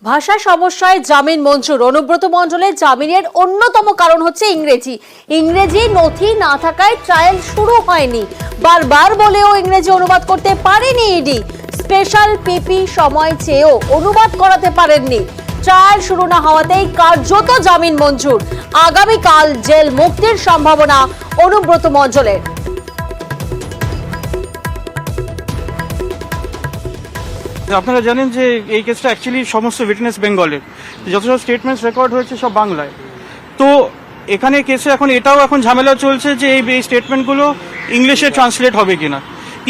ভাষা সমস্যায় জামিন মঞ্জুর। অনুব্রত মণ্ডলের জামিনের অন্যতম কারণ হচ্ছে ইংরেজি নথি না থাকায় ট্রায়াল শুরু হয়নি। বারবার বলেও ইংরেজি অনুবাদ করতে পারেনি ইডি। স্পেশাল পিপি সময় চেয়েও অনুবাদ করাতে পারেননি। ট্রায়াল শুরু না হওয়াতেই কার্যত জামিন মঞ্জুর। আগামীকাল জেল মুক্তির সম্ভাবনা অনুব্রত মণ্ডলের। আপনারা জানেন যে এই কেসটা অ্যাকচুয়ালি সমস্ত উইটনেস বেঙ্গলের, যত সব স্টেটমেন্টস রেকর্ড হয়েছে সব বাংলায়। তো এখানে কেসে এটাও ঝামেলা চলছে যে এই স্টেটমেন্টগুলো ইংলিশে ট্রান্সলেট হবে কিনা।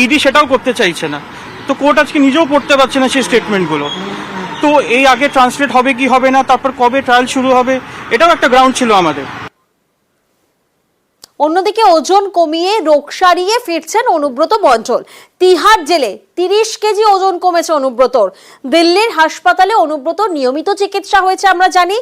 ইডি সেটাও করতে চাইছে না। তো কোর্ট আজকে নিজেও পড়তে পারছে না সেই স্টেটমেন্টগুলো। তো এই আগে ট্রান্সলেট হবে কি হবে না, তারপর কবে ট্রায়াল শুরু হবে, এটাও একটা গ্রাউন্ড ছিল আমাদের। অন্যদিকে ওজন কমিয়ে রোগ সারিয়ে ফিরছেন অনুব্রত মণ্ডল। তিহার জেলে 30 কেজি ওজন কমেছে অনুব্রতর। দিল্লির হাসপাতালে অনুব্রত নিয়মিত চিকিৎসা হয়েছে আমরা জানি।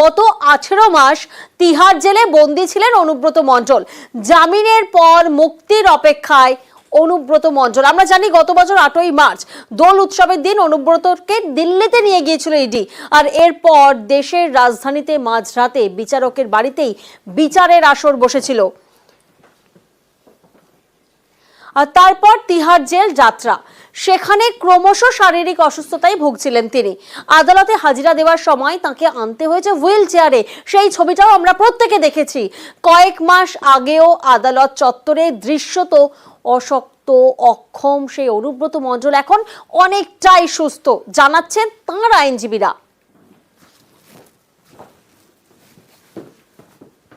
গত 18 মাস তিহার জেলে বন্দী ছিলেন অনুব্রত মণ্ডল। জামিনের পর মুক্তির অপেক্ষায় অনুব্রত মণ্ডল। আমরা জানি গত বছর 8ই মার্চ দোল উৎসবের দিন অনুব্রতকে দিল্লিতে নিয়ে গিয়েছিল ইডি। আর এরপর দেশের রাজধানীতে মাঝরাতে বিচারকের বাড়িতেই বিচারের আসর বসেছিল। আর তারপর তিহার জেল যাত্রা। সেখানে ক্রমশ শারীরিক অসুস্থতায় ভুগছিলেন তিনি। আদালতে হাজিরা দেওয়ার সময় তাকে আনতে হয়েছে হুইল চেয়ারে। সেই ছবিটাও আমরা প্রত্যেকে দেখেছি। কয়েক মাস আগেও আদালত চত্বরে দৃশ্যত অশক্ত অক্ষম সেই অনুব্রত মণ্ডল এখন অনেকটাই সুস্থ, জানাচ্ছেন তাঁর আইনজীবীরা।